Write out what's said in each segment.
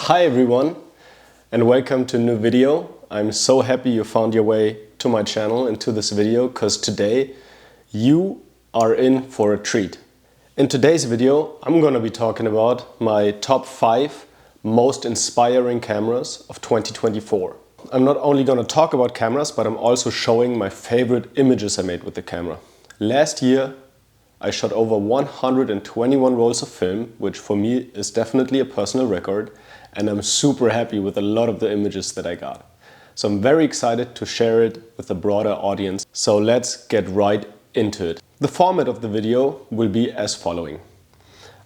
Hi everyone and welcome to a new video. I'm so happy you found your way to my channel and to this video because today you are in for a treat. In today's video I'm gonna be talking about my top 5 most inspiring cameras of 2024. I'm not only gonna talk about cameras, but I'm also showing my favorite images I made with the camera. Last year I shot over 121 rolls of film, which for me is definitely a personal record, and I'm super happy with a lot of the images that I got. So I'm very excited to share it with a broader audience. So let's get right into it. The format of the video will be as following.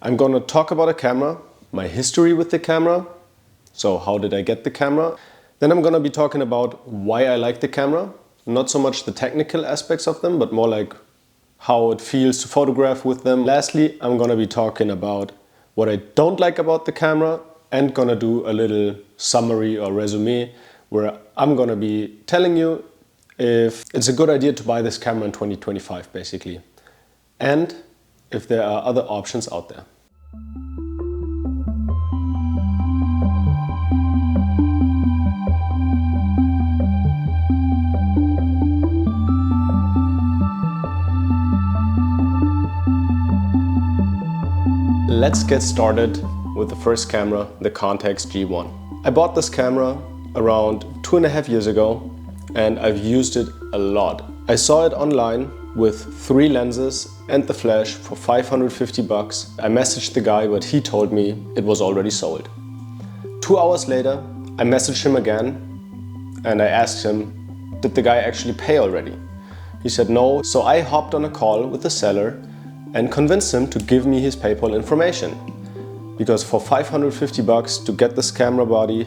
I'm gonna talk about a camera, my history with the camera, so how did I get the camera. Then I'm gonna be talking about why I like the camera, not so much the technical aspects of them, but more like how it feels to photograph with them. Lastly, I'm gonna be talking about what I don't like about the camera and gonna do a little summary or resume where I'm gonna be telling you if it's a good idea to buy this camera in 2025 basically, and if there are other options out there. Let's get started with the first camera, the Contax G1. I bought this camera around 2.5 years ago and I've used it a lot. I saw it online with 3 lenses and the flash for 550 bucks. I messaged the guy, but he told me it was already sold. 2 hours later, I messaged him again and I asked him, did the guy actually pay already? He said no, so I hopped on a call with the seller and convinced him to give me his PayPal information. Because for 550 bucks to get this camera body,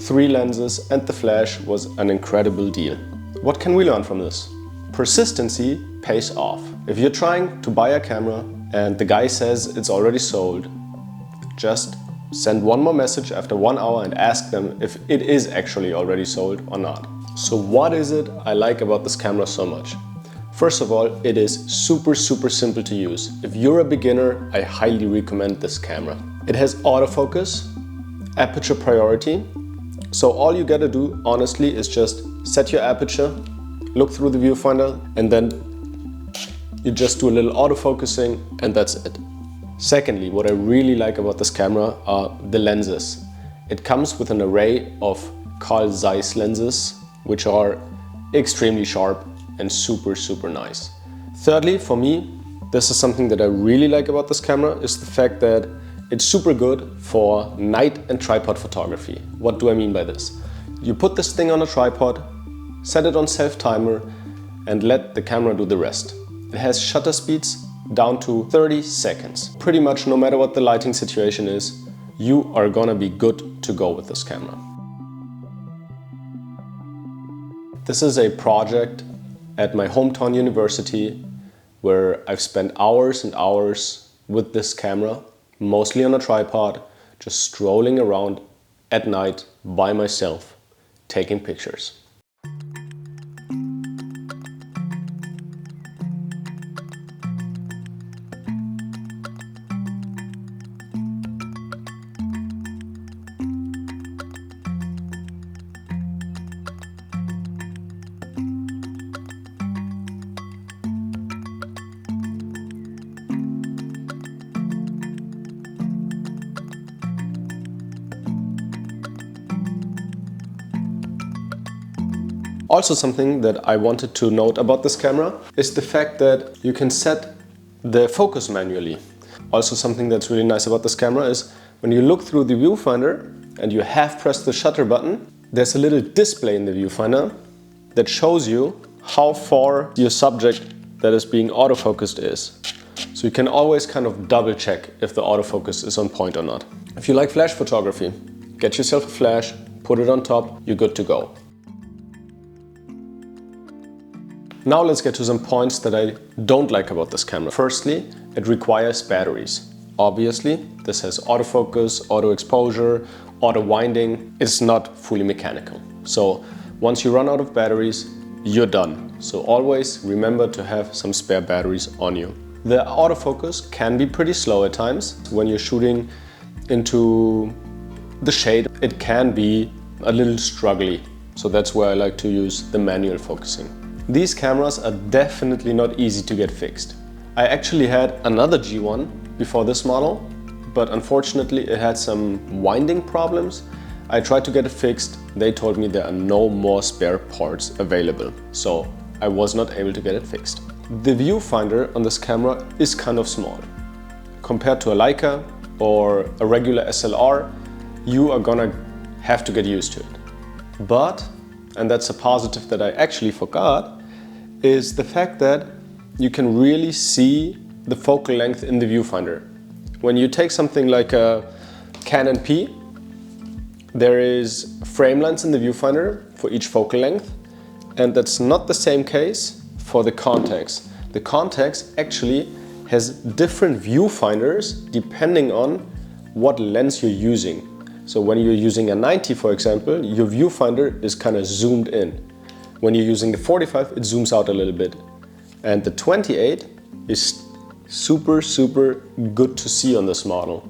3 lenses and the flash was an incredible deal. What can we learn from this? Persistency pays off. If you're trying to buy a camera and the guy says it's already sold, just send one more message after 1 hour and ask them if it is actually already sold or not. So what is it I like about this camera so much? First of all, it is super simple to use. If you're a beginner, I highly recommend this camera. It has autofocus, aperture priority. So all you gotta do, honestly, is just set your aperture, look through the viewfinder, and then you just do a little autofocusing and that's it. Secondly, what I really like about this camera are the lenses. It comes with an array of Carl Zeiss lenses, which are extremely sharp and super nice. Thirdly, for me, this is something that I really like about this camera, is the fact that it's super good for night and tripod photography. What do I mean by this? You put this thing on a tripod, set it on self-timer and let the camera do the rest. It has shutter speeds down to 30 seconds. Pretty much no matter what the lighting situation is, you are gonna be good to go with this camera. This is a project at my hometown university where I've spent hours and hours with this camera, mostly on a tripod, just strolling around at night by myself, taking pictures. Also, something that I wanted to note about this camera is the fact that you can set the focus manually. Also, something that's really nice about this camera is when you look through the viewfinder and you have pressed the shutter button, there's a little display in the viewfinder that shows you how far your subject that is being autofocused is. So you can always kind of double check if the autofocus is on point or not. If you like flash photography, get yourself a flash, put it on top, you're good to go. Now let's get to some points that I don't like about this camera. Firstly, it requires batteries. Obviously, this has autofocus, auto exposure, auto winding. It's not fully mechanical. So once you run out of batteries, you're done. So always remember to have some spare batteries on you. The autofocus can be pretty slow at times when you're shooting into the shade, it can be a little struggly. So that's where I like to use the manual focusing. These cameras are definitely not easy to get fixed. I actually had another G1 before this model, but unfortunately it had some winding problems. I tried to get it fixed. They told me there are no more spare parts available, so I was not able to get it fixed. The viewfinder on this camera is kind of small. Compared to a Leica or a regular SLR, you are gonna have to get used to it. But, and that's a positive that I actually forgot, is the fact that you can really see the focal length in the viewfinder. When you take something like a Canon P, there is frame lengths in the viewfinder for each focal length, and that's not the same case for the Contax. The Contax actually has different viewfinders depending on what lens you're using. So when you're using a 90, for example, your viewfinder is kind of zoomed in. When you're using the 45, it zooms out a little bit. And the 28 is super good to see on this model.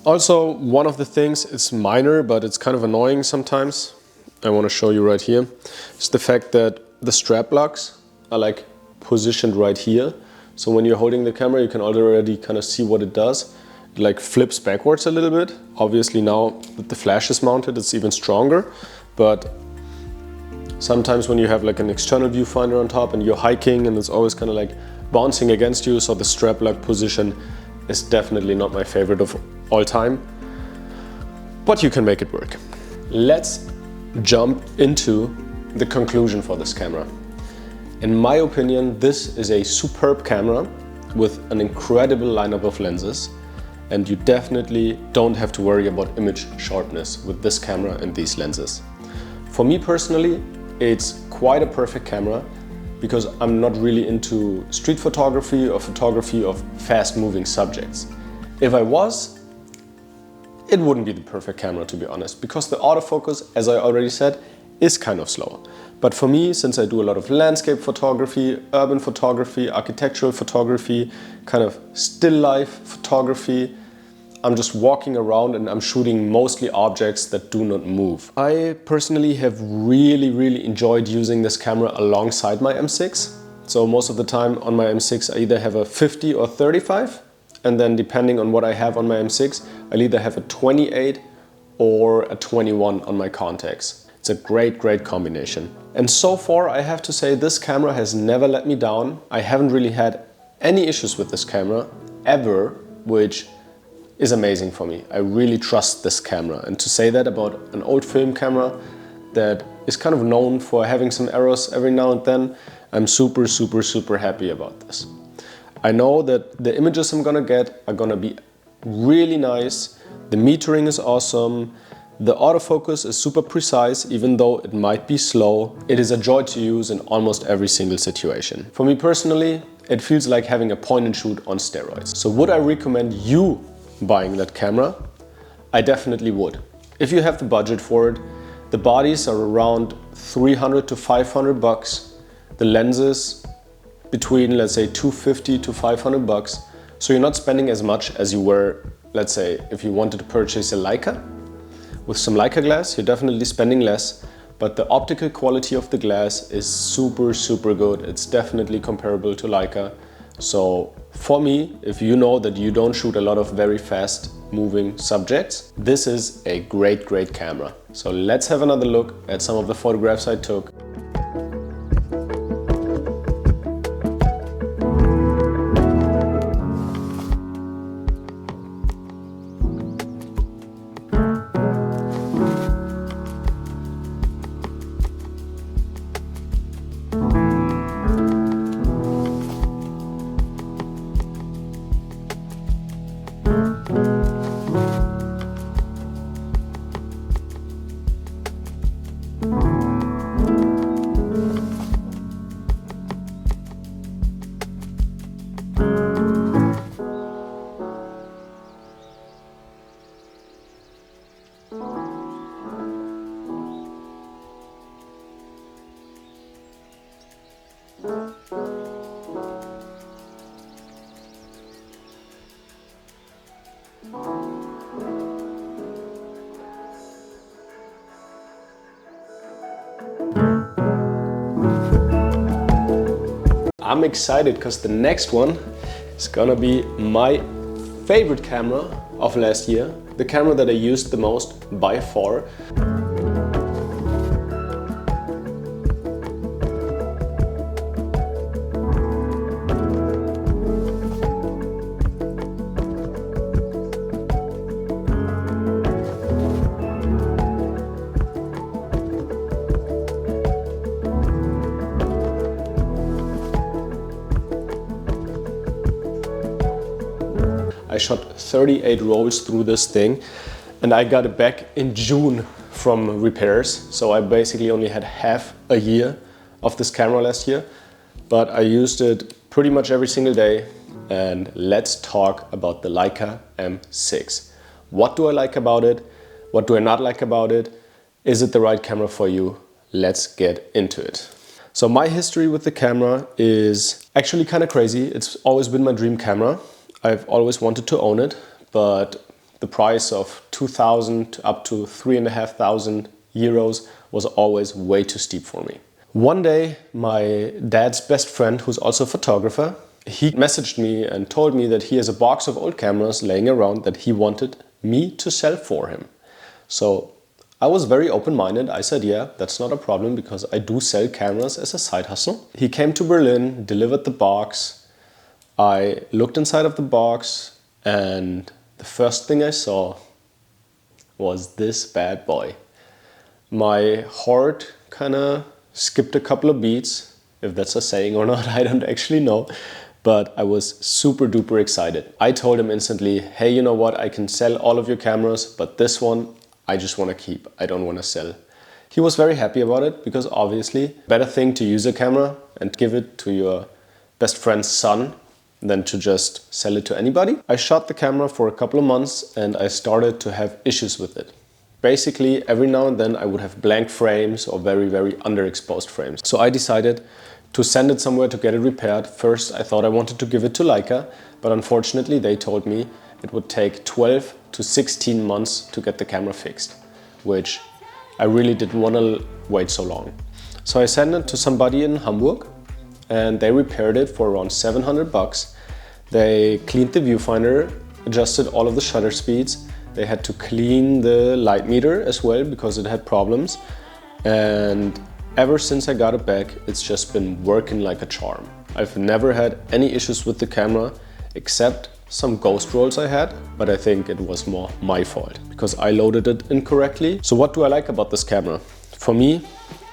Also, one of the things, it's minor, but it's kind of annoying sometimes. I want to show you right here. It's the fact that the strap locks are like positioned right here. So when you're holding the camera, you can already kind of see what it does. It like flips backwards a little bit. Obviously now that the flash is mounted, it's even stronger. But sometimes when you have like an external viewfinder on top and you're hiking and it's always kind of like bouncing against you, so the strap lock position is definitely not my favorite of all time. But you can make it work. Let's jump into the conclusion for this camera. In my opinion, this is a superb camera with an incredible lineup of lenses, and you definitely don't have to worry about image sharpness with this camera and these lenses. For me personally, it's quite a perfect camera because I'm not really into street photography or photography of fast-moving subjects. If I was, it wouldn't be the perfect camera, to be honest, because the autofocus, as I already said, is kind of slow. But for me, since I do a lot of landscape photography, urban photography, architectural photography, kind of still life photography, I'm just walking around and I'm shooting mostly objects that do not move. I personally have really enjoyed using this camera alongside my M6. So most of the time on my M6 I either have a 50 or 35, and then depending on what I have on my M6, I'll either have a 28 or a 21 on my Contax. It's a great combination. And so far I have to say this camera has never let me down. I haven't really had any issues with this camera ever, which is amazing for me. I really trust this camera, and to say that about an old film camera that is kind of known for having some errors every now and then, I'm super happy about this. I know that the images I'm gonna get are gonna be really nice. The metering is awesome. The autofocus is super precise, even though it might be slow. It is a joy to use in almost every single situation. For me personally, it feels like having a point and shoot on steroids. So would I recommend you buying that camera? I definitely would. If you have the budget for it, the bodies are around 300 to 500 bucks. The lenses between, let's say, 250 to 500 bucks. So you're not spending as much as you were, let's say, if you wanted to purchase a Leica. With some Leica glass, you're definitely spending less, but the optical quality of the glass is super good. It's definitely comparable to Leica. So for me, if you know that you don't shoot a lot of very fast moving subjects, this is a great camera. So let's have another look at some of the photographs I took. I'm excited because the next one is gonna be my favorite camera of last year, the camera that I used the most by far. I shot 38 rolls through this thing and I got it back in June from repairs. So I basically only had half a year of this camera last year, but I used it pretty much every single day. And let's talk about the Leica M6. What do I like about it? What do I not like about it? Is it the right camera for you? Let's get into it. So my history with the camera is actually kind of crazy. It's always been my dream camera. I've always wanted to own it, but the price of 2,000 to up to 3,500 euros was always way too steep for me. One day, my dad's best friend, who's also a photographer, he messaged me and told me that he has a box of old cameras laying around that he wanted me to sell for him. So I was very open-minded. I said, yeah, that's not a problem because I do sell cameras as a side hustle. He came to Berlin, delivered the box. I looked inside of the box and the first thing I saw was this bad boy. My heart kind of skipped a couple of beats, if that's a saying or not, I don't actually know, but I was super duper excited. I told him instantly, hey, you know what, I can sell all of your cameras, but this one I just want to keep, I don't want to sell. He was very happy about it because obviously better thing to use a camera and give it to your best friend's son than to just sell it to anybody. I shot the camera for a couple of months and I started to have issues with it. Basically, every now and then I would have blank frames or very, very underexposed frames. So I decided to send it somewhere to get it repaired. First, I thought I wanted to give it to Leica, but unfortunately they told me it would take 12 to 16 months to get the camera fixed, which I really didn't want to wait so long. So I sent it to somebody in Hamburg, and they repaired it for around 700 bucks. They cleaned the viewfinder, adjusted all of the shutter speeds. They had to clean the light meter as well because it had problems. And ever since I got it back, it's just been working like a charm. I've never had any issues with the camera except some ghost rolls I had, but I think it was more my fault because I loaded it incorrectly. So what do I like about this camera? For me,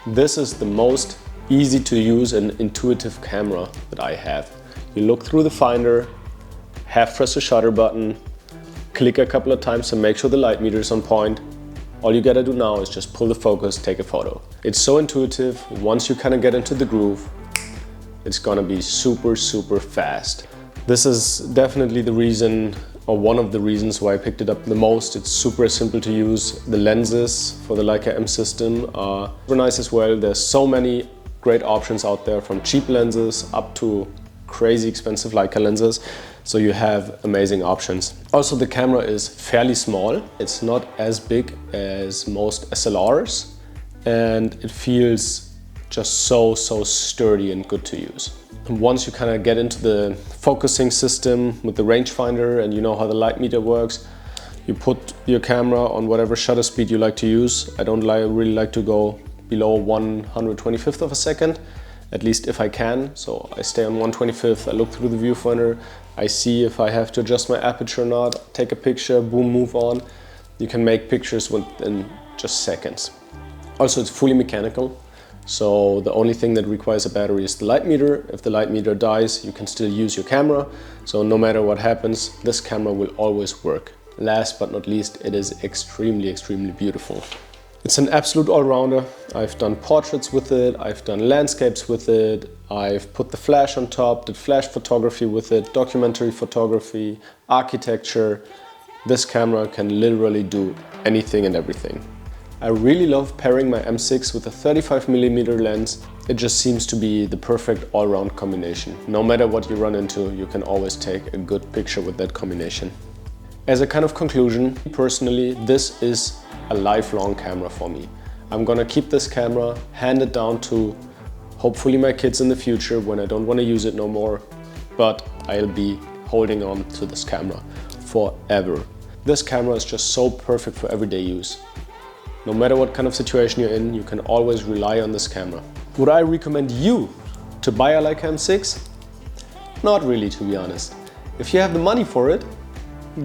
this is the most easy to use and intuitive camera that I have. You look through the finder, half press the shutter button, click a couple of times to make sure the light meter is on point. All you gotta do now is just pull the focus, take a photo. It's so intuitive. Once you kind of get into the groove, it's gonna be super, super fast. This is definitely the reason, or one of the reasons why I picked it up the most. It's super simple to use. The lenses for the Leica M system are super nice as well. There's so many great options out there, from cheap lenses up to crazy expensive Leica lenses. So you have amazing options. Also, the camera is fairly small. It's not as big as most SLRs and it feels just so sturdy and good to use. And once you kind of get into the focusing system with the rangefinder and you know how the light meter works, you put your camera on whatever shutter speed you like to use. I don't really like to go below 1/125th of a second, at least if I can. So I stay on 1/25th, I look through the viewfinder, I see if I have to adjust my aperture or not, take a picture, boom, move on. You can make pictures within just seconds. Also, it's fully mechanical, so the only thing that requires a battery is the light meter. If the light meter dies, you can still use your camera. So no matter what happens, this camera will always work. Last but not least, it is extremely beautiful. It's an absolute all-rounder. I've done portraits with it, I've done landscapes with it, I've put the flash on top, did flash photography with it, documentary photography, architecture. This camera can literally do anything and everything. I really love pairing my M6 with a 35mm lens. It just seems to be the perfect all-round combination. No matter what you run into, you can always take a good picture with that combination. As a kind of conclusion, personally, this is a lifelong camera for me. I'm gonna keep this camera, hand it down to hopefully my kids in the future when I don't want to use it no more, but I'll be holding on to this camera forever. This camera is just so perfect for everyday use. No matter what kind of situation you're in, you can always rely on this camera. Would I recommend you to buy a Leica M6? Not really, to be honest. If you have the money for it,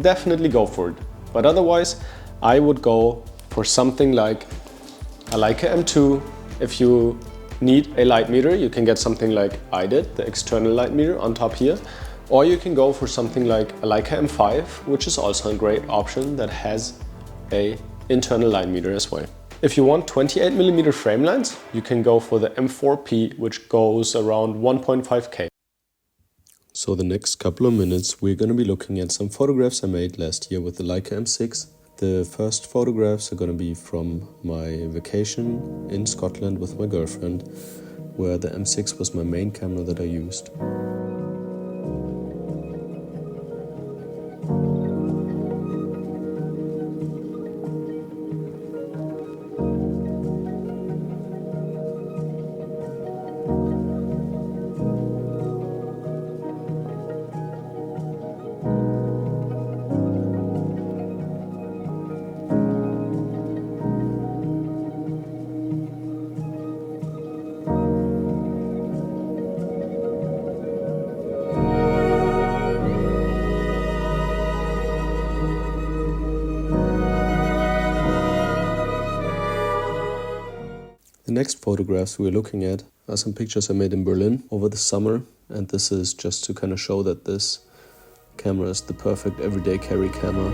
definitely go for it. But otherwise, I would go for something like a Leica M2. If you need a light meter, you can get something like I did, the external light meter on top here. Or you can go for something like a Leica M5, which is also a great option that has an internal light meter as well. If you want 28mm frame lines, you can go for the M4P, which goes around 1.5K. So the next couple of minutes we're going to be looking at some photographs I made last year with the Leica M6. The first photographs are going to be from my vacation in Scotland with my girlfriend, where the M6 was my main camera that I used. The next photographs we're looking at are some pictures I made in Berlin over the summer, and this is just to kind of show that this camera is the perfect everyday carry camera.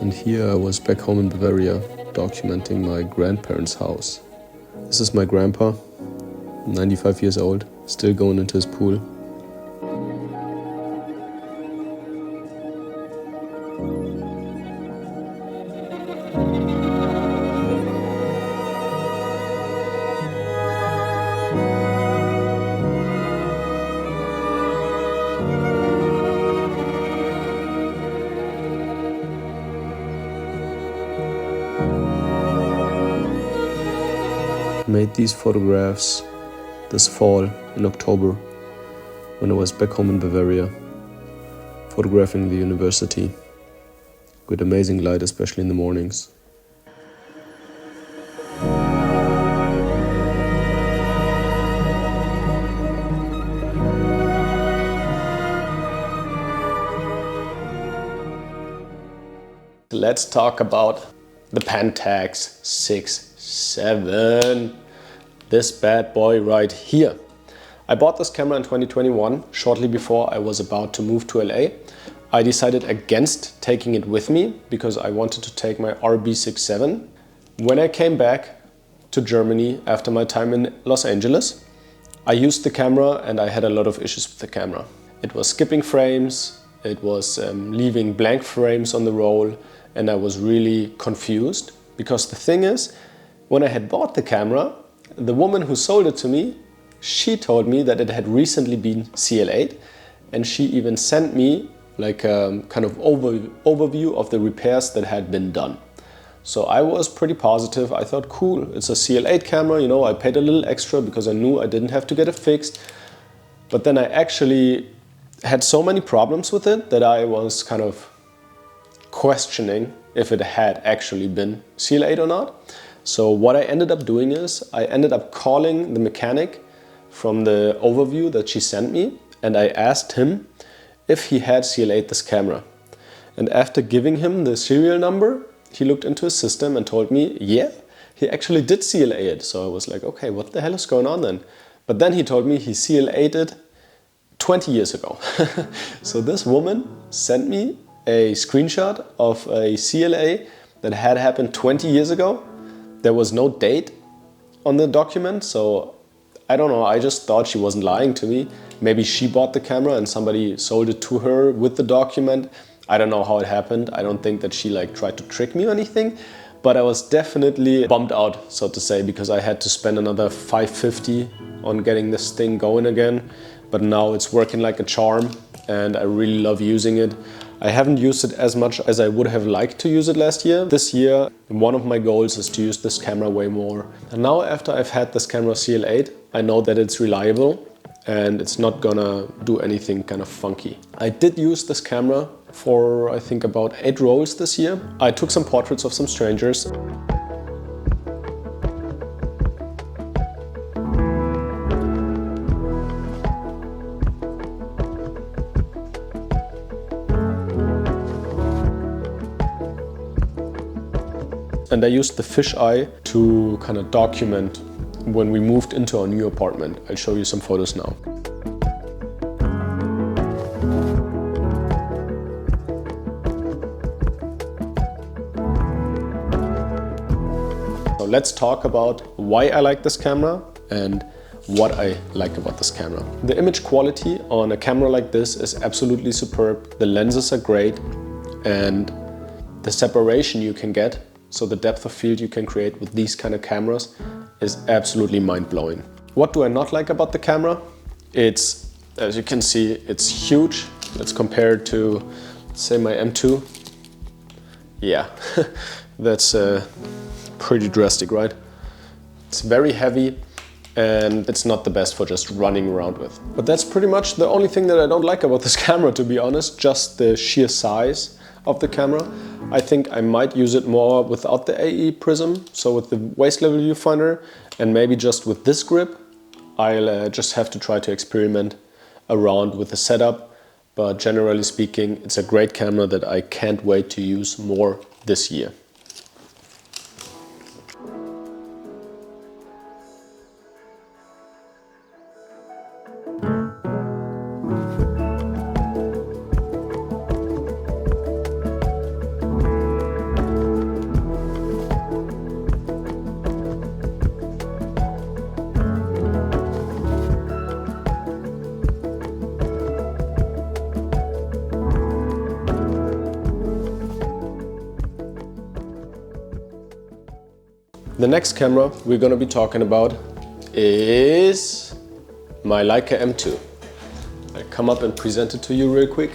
And here I was back home in Bavaria, documenting my grandparents' house. This is my grandpa, 95 years old, still going into his pool. Made these photographs this fall in October when I was back home in Bavaria, photographing the university with amazing light, especially in the mornings. Let's talk about the Pentax 6-7. This bad boy right here. I bought this camera in 2021, shortly before I was about to move to LA. I decided against taking it with me because I wanted to take my RB67. When I came back to Germany after my time in Los Angeles, I used the camera and I had a lot of issues with the camera. It was skipping frames, it was leaving blank frames on the roll, and I was really confused because the thing is, when I had bought the camera, the woman who sold it to me, she told me that it had recently been CLA'd, and she even sent me like a kind of overview of the repairs that had been done. So I was pretty positive. I thought, cool, it's a CLA'd camera, you know, I paid a little extra because I knew I didn't have to get it fixed. But then I actually had so many problems with it that I was kind of questioning if it had actually been CLA'd or not. So what I ended up doing is I ended up calling the mechanic from the overview that she sent me, and I asked him if he had CLA'd this camera. And after giving him the serial number, he looked into his system and told me, yeah, he actually did CLA it. So I was like, okay, what the hell is going on then? But then he told me he CLA'd it 20 years ago. So this woman sent me a screenshot of a CLA that had happened 20 years ago. There was no date on the document, so I don't know, I just thought she wasn't lying to me. Maybe she bought the camera and somebody sold it to her with the document. I don't know how it happened. I don't think that she like tried to trick me or anything, but I was definitely bummed out, so to say, because I had to spend another $550 on getting this thing going again. But now it's working like a charm and I really love using it. I haven't used it as much as I would have liked to use it last year. This year, one of my goals is to use this camera way more. And now after I've had this camera CL8, I know that it's reliable and it's not gonna do anything kind of funky. I did use this camera for I think about 8 rolls this year. I took some portraits of some strangers. And I used the fisheye to kind of document when we moved into our new apartment. I'll show you some photos now. So let's talk about why I like this camera and what I like about this camera. The image quality on a camera like this is absolutely superb. The lenses are great and the separation you can get, so the depth of field you can create with these kind of cameras is absolutely mind-blowing. What do I not like about the camera? It's, as you can see, it's huge. Let's compare it to, say, my M2. Yeah, that's pretty drastic, right? It's very heavy and it's not the best for just running around with. But that's pretty much the only thing that I don't like about this camera, to be honest, just the sheer size of the camera. I think I might use it more without the AE prism, so with the waist level viewfinder, and maybe just with this grip. I'll just have to try to experiment around with the setup, but generally speaking, it's a great camera that I can't wait to use more this year. The next camera we're going to be talking about is my Leica M2. I'll come up and present it to you real quick.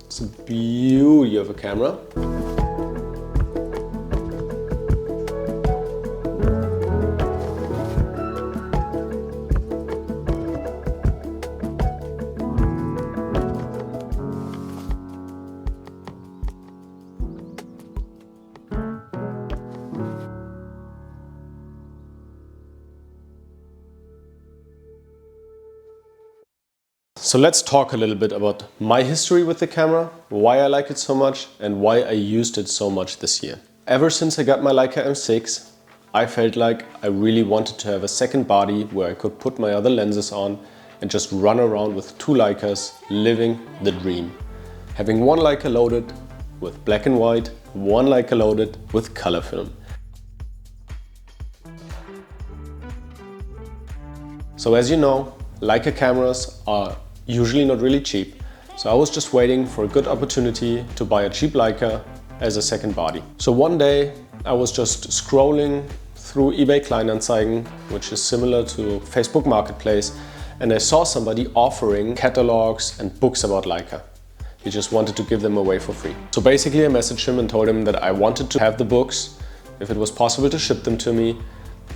It's a beauty of a camera. So let's talk a little bit about my history with the camera, why I like it so much and why I used it so much this year. Ever since I got my Leica M6, I felt like I really wanted to have a second body where I could put my other lenses on and just run around with 2 Leicas, living the dream. Having one Leica loaded with black and white, one Leica loaded with color film. So as you know, Leica cameras are usually not really cheap, so I was just waiting for a good opportunity to buy a cheap Leica as a second body. So one day I was just scrolling through eBay Kleinanzeigen, which is similar to Facebook Marketplace, and I saw somebody offering catalogs and books about Leica. He just wanted to give them away for free. So basically I messaged him and told him that I wanted to have the books, if it was possible to ship them to me,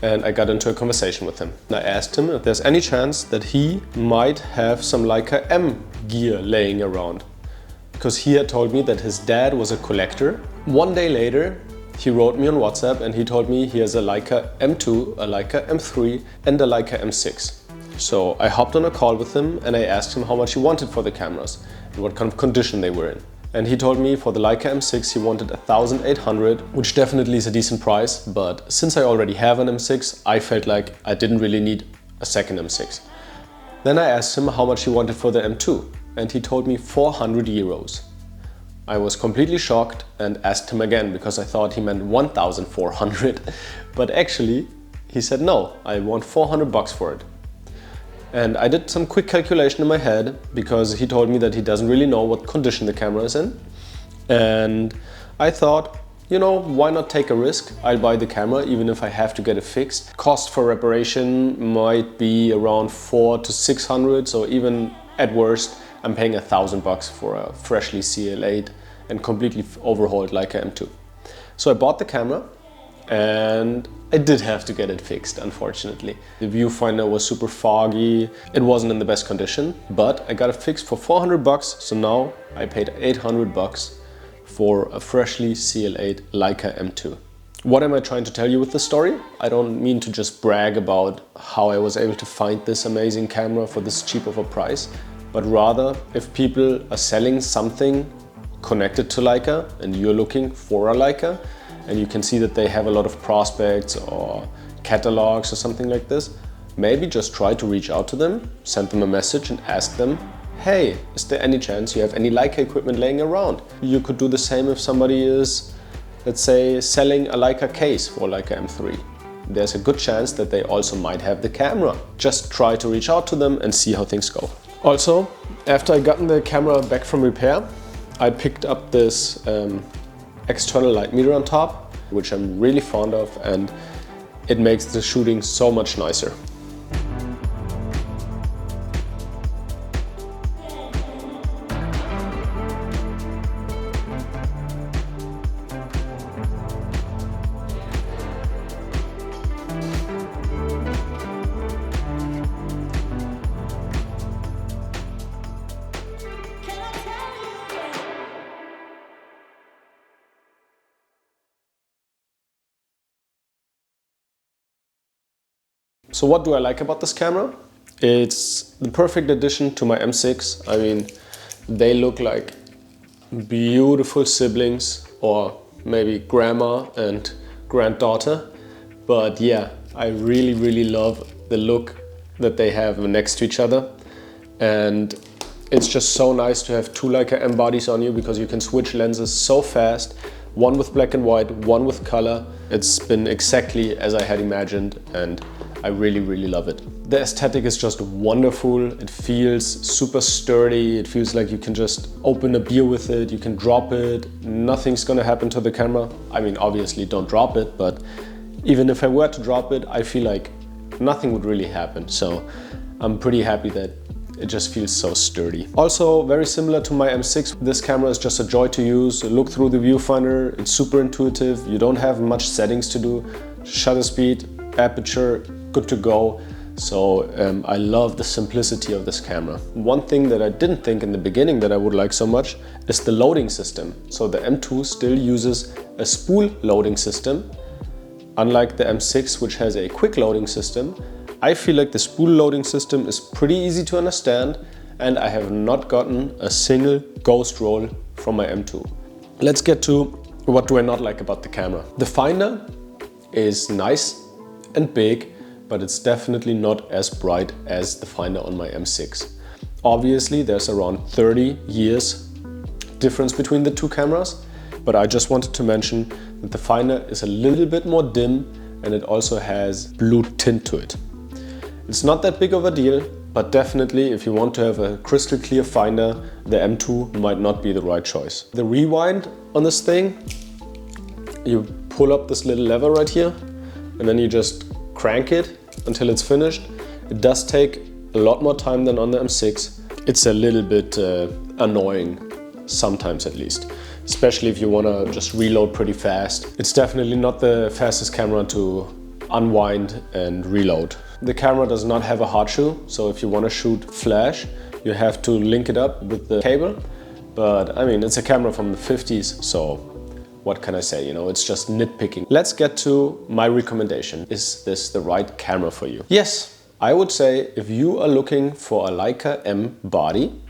and I got into a conversation with him. And I asked him if there's any chance that he might have some Leica M gear laying around, because he had told me that his dad was a collector. One day later, he wrote me on WhatsApp and he told me he has a Leica M2, a Leica M3 and a Leica M6. So I hopped on a call with him and I asked him how much he wanted for the cameras and what kind of condition they were in. And he told me for the Leica M6 he wanted 1,800, which definitely is a decent price, but since I already have an M6, I felt like I didn't really need a second M6. Then I asked him how much he wanted for the M2, and he told me 400 euros. I was completely shocked and asked him again because I thought he meant 1,400, but actually he said no, I want 400 bucks for it. And I did some quick calculation in my head because he told me that he doesn't really know what condition the camera is in. And I thought, you know, why not take a risk? I'll buy the camera even if I have to get it fixed. Cost for reparation might be around 400 to 600, so even at worst I'm paying 1,000 bucks for a freshly CL8 and completely overhauled Leica M2. So I bought the camera and I did have to get it fixed, unfortunately. The viewfinder was super foggy, it wasn't in the best condition, but I got it fixed for 400 bucks, so now I paid 800 bucks for a freshly CL8 Leica M2. What am I trying to tell you with this story? I don't mean to just brag about how I was able to find this amazing camera for this cheap of a price, but rather if people are selling something connected to Leica and you're looking for a Leica and you can see that they have a lot of prospects or catalogs or something like this, maybe just try to reach out to them, send them a message and ask them, hey, is there any chance you have any Leica equipment laying around? You could do the same if somebody is, let's say, selling a Leica case for Leica M3. There's a good chance that they also might have the camera. Just try to reach out to them and see how things go. Also, after I gotten the camera back from repair, I picked up this external light meter on top, which I'm really fond of, and it makes the shooting so much nicer. So what do I like about this camera? It's the perfect addition to my M6. I mean, they look like beautiful siblings, or maybe grandma and granddaughter. But yeah, I really love the look that they have next to each other. And it's just so nice to have two Leica M bodies on you because you can switch lenses so fast. One with black and white, one with color. It's been exactly as I had imagined, and I really love it. The aesthetic is just wonderful. It feels super sturdy. It feels like you can just open a beer with it, you can drop it, nothing's gonna happen to the camera. I mean, obviously don't drop it, but even if I were to drop it, I feel like nothing would really happen. So I'm pretty happy that it just feels so sturdy. Also very similar to my M6, this camera is just a joy to use. Look through the viewfinder, it's super intuitive. You don't have much settings to do. Shutter speed, aperture, good to go. So I love the simplicity of this camera. One thing that I didn't think in the beginning that I would like so much is the loading system. So the M2 still uses a spool loading system, unlike the M6, which has a quick loading system. I feel like the spool loading system is pretty easy to understand, and I have not gotten a single ghost roll from my M2. Let's get to what do I not like about the camera. The finder is nice and big, but it's definitely not as bright as the finder on my M6. Obviously, there's around 30 years difference between the two cameras, but I just wanted to mention that the finder is a little bit more dim and it also has blue tint to it. It's not that big of a deal, but definitely if you want to have a crystal clear finder, the M2 might not be the right choice. The rewind on this thing, you pull up this little lever right here and then you just crank it until it's finished. It does take a lot more time than on the M6. It's a little bit annoying, sometimes at least, especially if you want to just reload pretty fast. It's definitely not the fastest camera to unwind and reload. The camera does not have a hot shoe, so if you want to shoot flash, you have to link it up with the cable. But I mean, it's a camera from the 50s, so what can I say, you know, it's just nitpicking. Let's get to my recommendation. Is this the right camera for you? Yes, I would say if you are looking for a Leica M body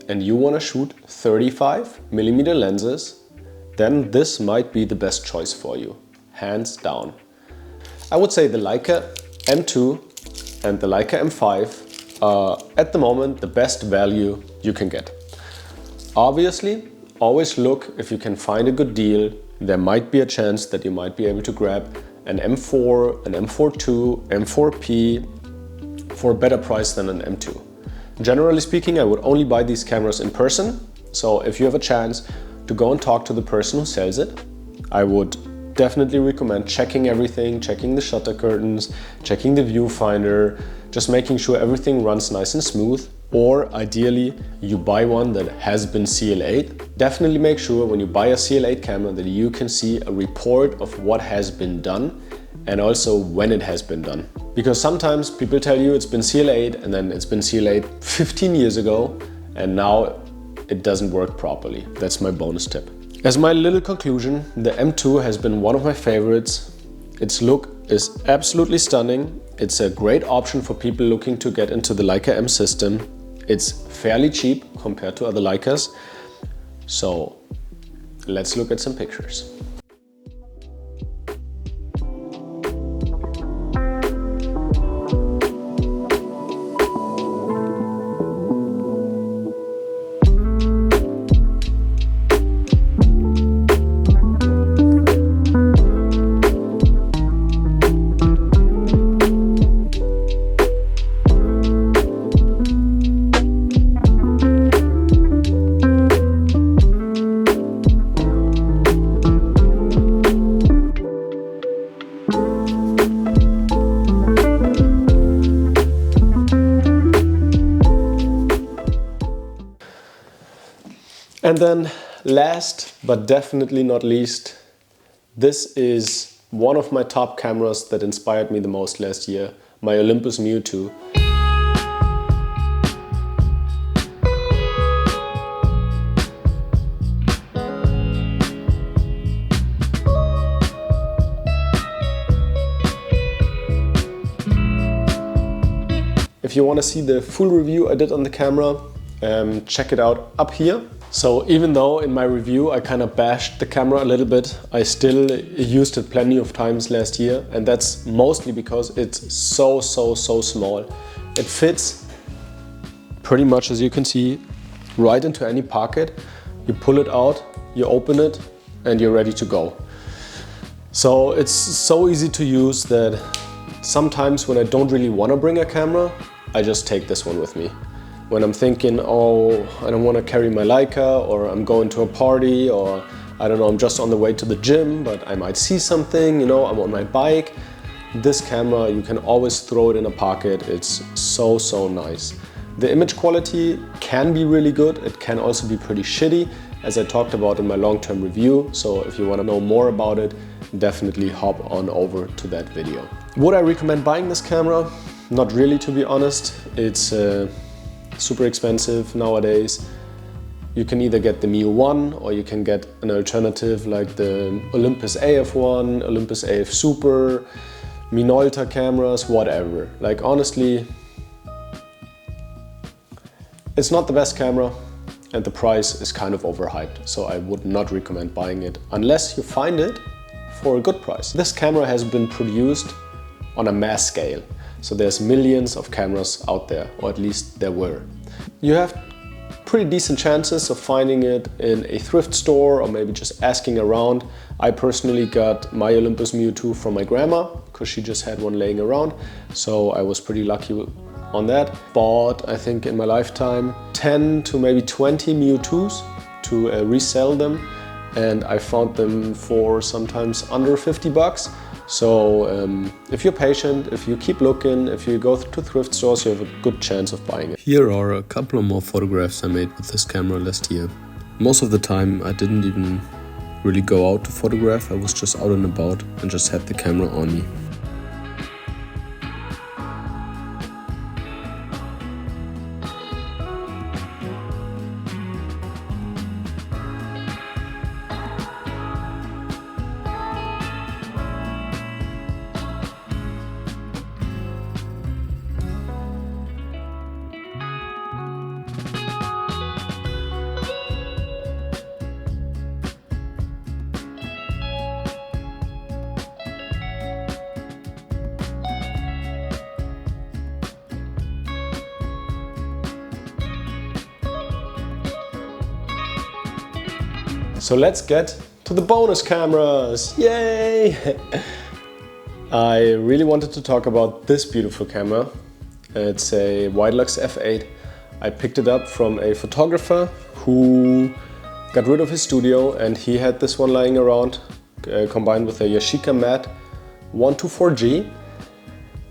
and you want to shoot 35mm lenses, then this might be the best choice for you, hands down. I would say the Leica M2 and the Leica M5 are at the moment the best value you can get. Obviously, always look if you can find a good deal. There might be a chance that you might be able to grab an M4, an M4 II, M4P for a better price than an M2. Generally speaking, I would only buy these cameras in person. So if you have a chance to go and talk to the person who sells it, I would definitely recommend checking everything, checking the shutter curtains, checking the viewfinder, just making sure everything runs nice and smooth. Or ideally, you buy one that has been CL8. Definitely make sure when you buy a CL8 camera that you can see a report of what has been done and also when it has been done. Because sometimes people tell you it's been CL8 and then it's been CL8 15 years ago and now it doesn't work properly. That's my bonus tip. As my little conclusion, the M2 has been one of my favorites. Its look is absolutely stunning. It's a great option for people looking to get into the Leica M system. It's fairly cheap compared to other Leicas. So let's look at some pictures. And then last but definitely not least, this is one of my top cameras that inspired me the most last year, my Olympus M2. If you want to see the full review I did on the camera, check it out up here. So even though in my review I kind of bashed the camera a little bit, I still used it plenty of times last year, and that's mostly because it's so small. It fits pretty much, as you can see, right into any pocket. You pull it out, you open it, and you're ready to go. So it's so easy to use that sometimes when I don't really want to bring a camera, I just take this one with me. When I'm thinking, oh, I don't want to carry my Leica, or I'm going to a party, or I don't know, I'm just on the way to the gym, but I might see something, you know, I'm on my bike. This camera, you can always throw it in a pocket. It's so nice. The image quality can be really good. It can also be pretty shitty, as I talked about in my long-term review. So if you want to know more about it, definitely hop on over to that video. Would I recommend buying this camera? Not really, to be honest. It's super expensive nowadays. You can either get the M1 or you can get an alternative like the Olympus AF1, Olympus AF Super, Minolta cameras, whatever. Like honestly, it's not the best camera and the price is kind of overhyped. So I would not recommend buying it unless you find it for a good price. This camera has been produced on a mass scale. So there's millions of cameras out there, or at least there were. You have pretty decent chances of finding it in a thrift store or maybe just asking around. I personally got my Olympus M2 from my grandma because she just had one laying around. So I was pretty lucky on that. Bought, I think in my lifetime, 10 to maybe 20 M2s to resell them. And I found them for sometimes under 50 bucks. So if you're patient, if you keep looking, if you go to thrift stores, you have a good chance of buying it. Here are a couple of more photographs I made with this camera last year. Most of the time I didn't even really go out to photograph, I was just out and about and just had the camera on me. So let's get to the bonus cameras, yay! I really wanted to talk about this beautiful camera. It's a Widelux f8. I picked it up from a photographer who got rid of his studio, and he had this one lying around combined with a Yashica Mat 124G.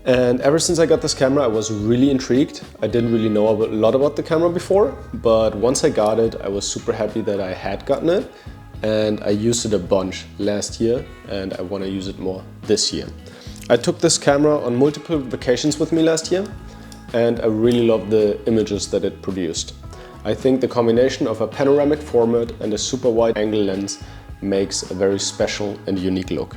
And ever since I got this camera, I was really intrigued. I didn't really know a lot about the camera before, but once I got it, I was super happy that I had gotten it. And I used it a bunch last year, and I want to use it more this year. I took this camera on multiple vacations with me last year, and I really love the images that it produced. I think the combination of a panoramic format and a super wide angle lens makes a very special and unique look.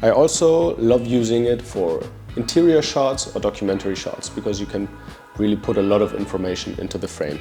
I also love using it for interior shots or documentary shots because you can really put a lot of information into the frame.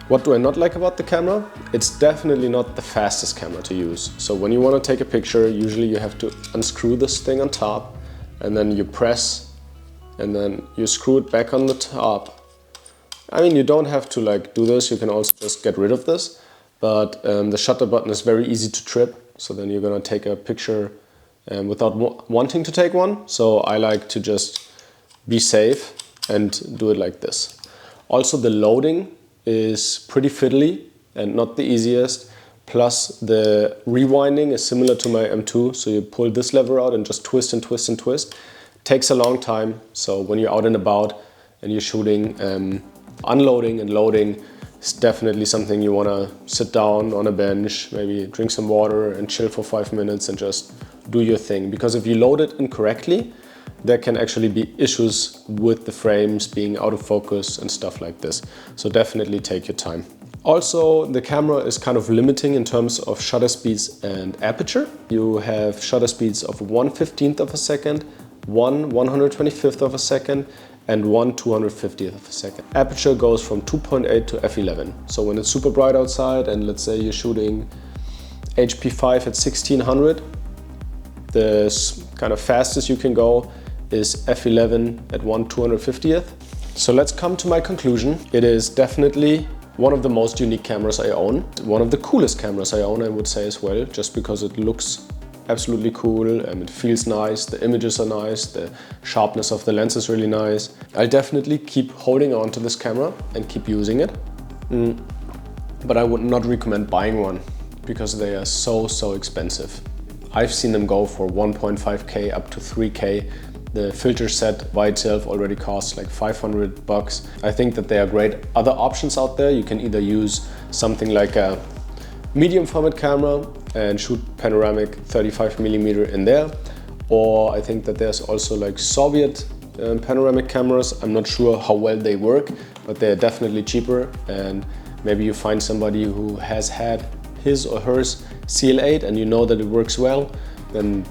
What do I not like about the camera? It's definitely not the fastest camera to use. So when you want to take a picture, usually you have to unscrew this thing on top, and then you press, and then you screw it back on the top. I mean, you don't have to like do this, you can also just get rid of this, but the shutter button is very easy to trip, so then you're gonna take a picture without wanting to take one. So I like to just be safe and do it like this. Also, the loading is pretty fiddly and not the easiest. Plus the rewinding is similar to my M2, so you pull this lever out and just twist and twist and twist. Takes a long time, so when you're out and about and you're shooting, unloading and loading is definitely something you want to sit down on a bench, maybe drink some water and chill for 5 minutes and just do your thing. Because if you load it incorrectly, there can actually be issues with the frames being out of focus and stuff like this. So definitely take your time. Also, the camera is kind of limiting in terms of shutter speeds and aperture. You have shutter speeds of 1/15th of a second, 1/125th of a second, and 1/250th of a second. Aperture goes from 2.8 to f11. So when it's super bright outside and let's say you're shooting HP5 at 1600, the kind of fastest you can go is f11 at 1/250th. So let's come to my conclusion. It is definitely one of the most unique cameras I own. One of the coolest cameras I own, I would say as well, just because it looks absolutely cool and it feels nice, the images are nice, the sharpness of the lens is really nice. I'll definitely keep holding on to this camera and keep using it. But I would not recommend buying one because they are so expensive. I've seen them go for 1.5K up to 3K. The filter set by itself already costs like 500 bucks. I think that there are great other options out there. You can either use something like a medium format camera and shoot panoramic 35mm in there. Or I think that there's also like Soviet panoramic cameras. I'm not sure how well they work, but they're definitely cheaper. And maybe you find somebody who has had his or hers CL8 and you know that it works well, then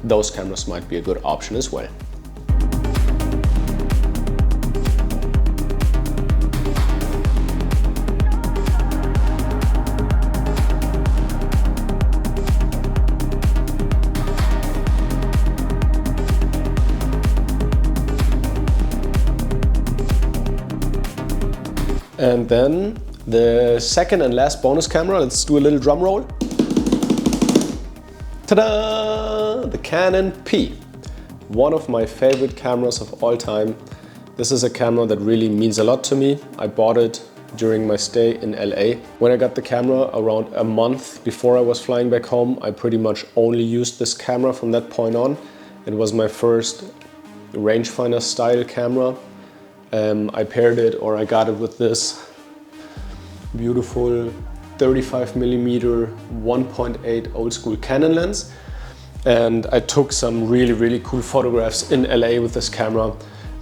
those cameras might be a good option as well. And then the second and last bonus camera, let's do a little drum roll. Ta-da! The Canon P. One of my favorite cameras of all time. This is a camera that really means a lot to me. I bought it during my stay in LA. When I got the camera around a month before I was flying back home, I pretty much only used this camera from that point on. It was my first rangefinder style camera. I paired it, or I got it with this beautiful 35mm 1.8 old school Canon lens. And I took some really cool photographs in LA with this camera.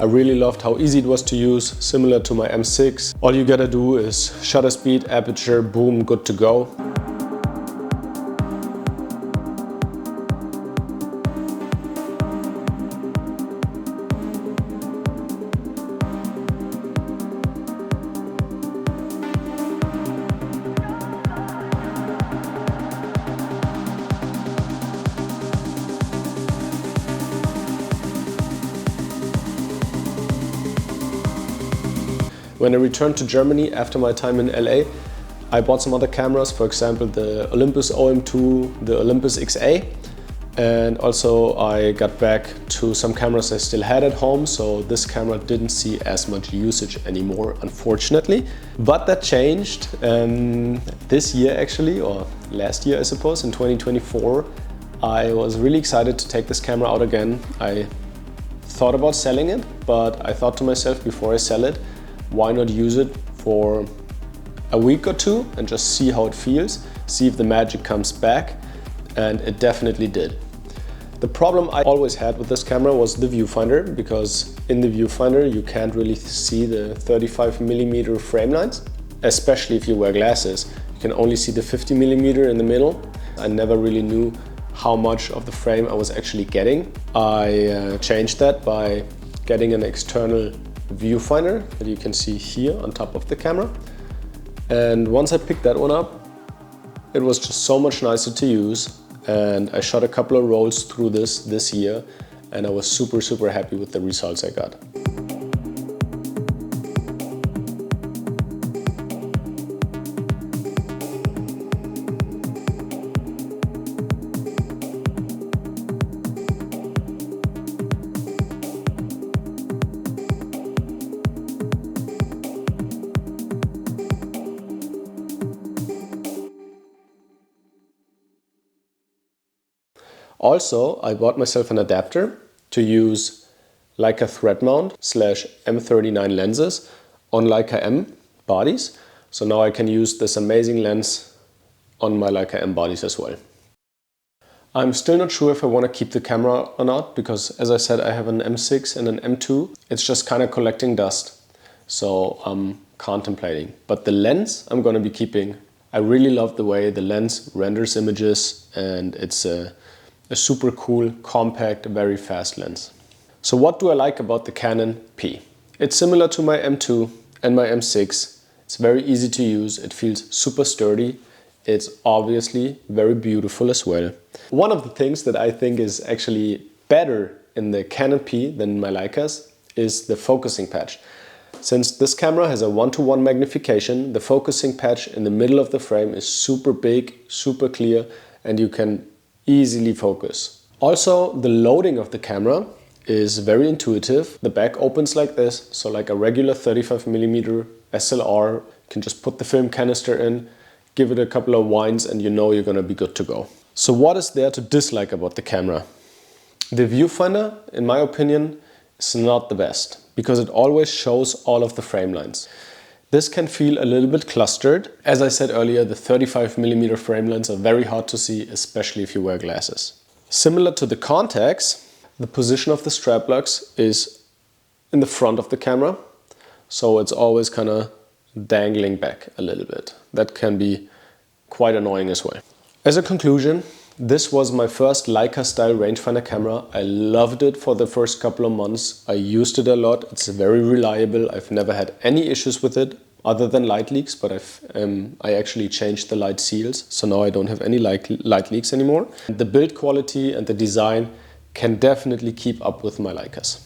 I really loved how easy it was to use, similar to my M6. All you gotta do is shutter speed, aperture, boom, good to go. When I returned to Germany after my time in LA, I bought some other cameras, for example the Olympus OM2, the Olympus XA, and also I got back to some cameras I still had at home, so this camera didn't see as much usage anymore, unfortunately. But that changed this year actually, or last year I suppose, in 2024. I was really excited to take this camera out again. I thought about selling it, but I thought to myself before I sell it, why not use it for a week or two and just see how it feels, see if the magic comes back, and it definitely did. The problem I always had with this camera was the viewfinder, because in the viewfinder you can't really see the 35mm frame lines, especially if you wear glasses. You can only see the 50mm in the middle. I never really knew how much of the frame I was actually getting. I changed that by getting an external viewfinder that you can see here on top of the camera. And once I picked that one up, it was just so much nicer to use, and I shot a couple of rolls through this year, and I was super happy with the results I got. Also, I bought myself an adapter to use Leica thread mount / M39 lenses on Leica M bodies. So now I can use this amazing lens on my Leica M bodies as well. I'm still not sure if I want to keep the camera or not, because as I said, I have an M6 and an M2. It's just kind of collecting dust. So I'm contemplating. But the lens I'm going to be keeping. I really love the way the lens renders images, and it's a super cool, compact, very fast lens. So what do I like about the Canon P? It's similar to my M2 and my M6. It's very easy to use. It feels super sturdy. It's obviously very beautiful as well. One of the things that I think is actually better in the Canon P than in my Leicas is the focusing patch. Since this camera has a 1:1 magnification, the focusing patch in the middle of the frame is super big, super clear, and you can easily focus. Also, the loading of the camera is very intuitive. The back opens like this, so like a regular 35mm SLR. You can just put the film canister in, give it a couple of winds, and you know you're gonna be good to go. So what is there to dislike about the camera? The viewfinder, in my opinion, is not the best, because it always shows all of the frame lines. This can feel a little bit clustered. As I said earlier, the 35mm frame lines are very hard to see, especially if you wear glasses. Similar to the Contax, the position of the strap lugs is in the front of the camera, so it's always kind of dangling back a little bit. That can be quite annoying as well. As a conclusion, this was my first Leica style rangefinder camera. I loved it for the first couple of months. I used it a lot. It's very reliable. I've never had any issues with it other than light leaks, but I actually changed the light seals, so now I don't have any light leaks anymore. The build quality and the design can definitely keep up with my Leicas.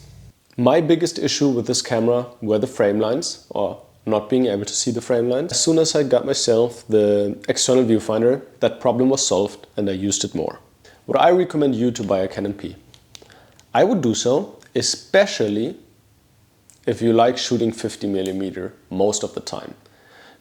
My biggest issue with this camera were the frame lines, or not being able to see the frame lines. As soon as I got myself the external viewfinder, that problem was solved and I used it more. Would I recommend you to buy a Canon P? I would do so, especially if you like shooting 50mm most of the time.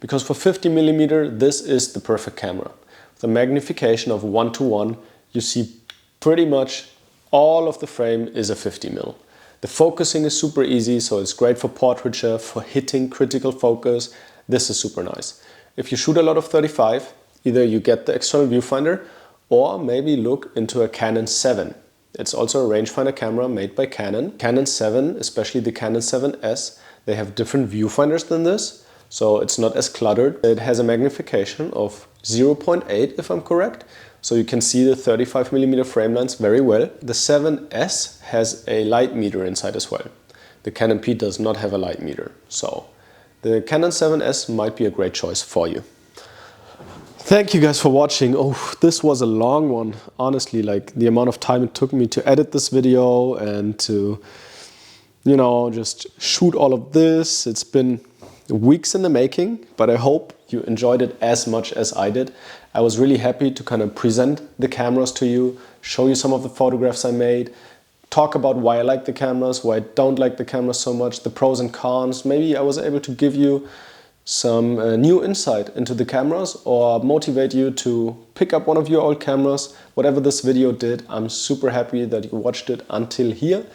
Because for 50mm, this is the perfect camera. With a magnification of 1:1, you see pretty much all of the frame is a 50mm. The focusing is super easy, so it's great for portraiture, for hitting critical focus. This is super nice. If you shoot a lot of 35, either you get the external viewfinder or maybe look into a Canon 7. It's also a rangefinder camera made by Canon. Canon 7, especially the Canon 7S, they have different viewfinders than this, so it's not as cluttered. It has a magnification of 0.8 if I'm correct, so you can see the 35mm frame lines very well. The 7S has a light meter inside as well. The Canon P does not have a light meter, so the Canon 7S might be a great choice for you. Thank you guys for watching. Oh, this was a long one. Honestly, like the amount of time it took me to edit this video and to, you know, just shoot all of this. It's been weeks in the making, but I hope you enjoyed it as much as I did. I was really happy to kind of present the cameras to you, show you some of the photographs I made, talk about why I like the cameras, why I don't like the cameras so much, the pros and cons. Maybe I was able to give you some new insight into the cameras or motivate you to pick up one of your old cameras. Whatever this video did, I'm super happy that you watched it until here.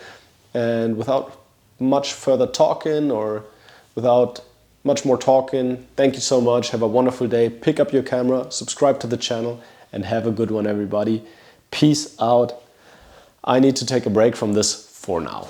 And without much further talking or without much more talking, thank you so much. Have a wonderful day. Pick up your camera, subscribe to the channel, and have a good one, everybody. Peace out. I need to take a break from this for now.